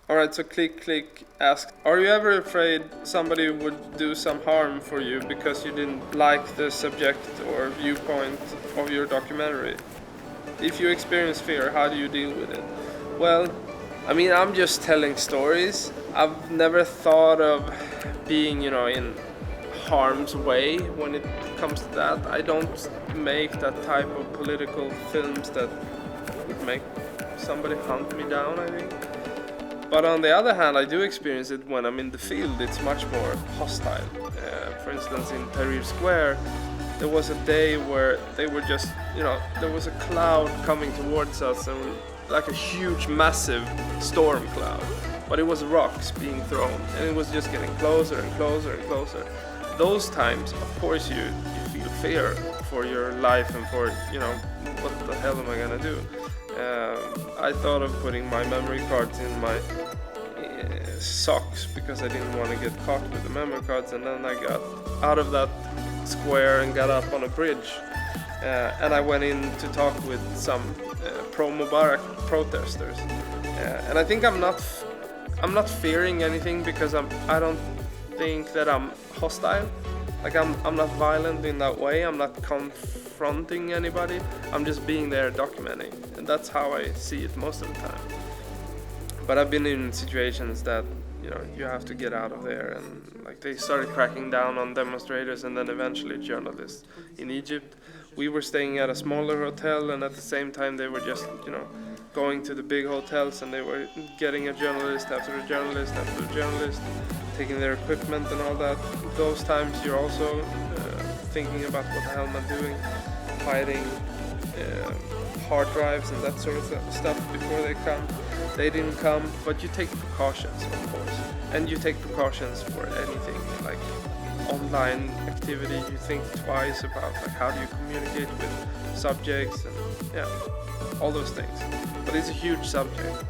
Alright, so Click asks, are you ever afraid somebody would do some harm for you because you didn't like the subject or viewpoint of your documentary? If you experience fear, how do you deal with it? Well, I mean, I'm just telling stories. I've never thought of being, in harm's way when it comes to that. I don't make that type of political films that would make somebody hunt me down, I think. But on the other hand, I do experience it when I'm in the field. It's much more hostile. For instance, in Tahrir Square, there was a day where they were just, there was a cloud coming towards us, and like a huge, massive storm cloud. But it was rocks being thrown, and it was just getting closer and closer and closer. Those times, of course, you feel fear for your life and for, what the hell am I gonna do? I thought of putting my memory cards in my socks because I didn't want to get caught with the memory cards, and then I got out of that square and got up on a bridge, and I went in to talk with some pro-Mubarak protesters, and I think I'm not fearing anything because I don't think that I'm hostile. Like I'm not violent in that way. I'm not confronting anybody. I'm just being there documenting, and that's how I see it most of the time. But I've been in situations that you have to get out of there, and like they started cracking down on demonstrators and then eventually journalists in Egypt. We were staying at a smaller hotel, and at the same time they were just going to the big hotels, and they were getting a journalist after a journalist after a journalist, taking their equipment and all that. Those times you're also thinking about what the hell am I doing, hiding hard drives and that sort of stuff before they come. They didn't come, but you take precautions, of course, and you take precautions for anything like online activity. You think twice about like how do you communicate with subjects and all those things. But it's a huge subject.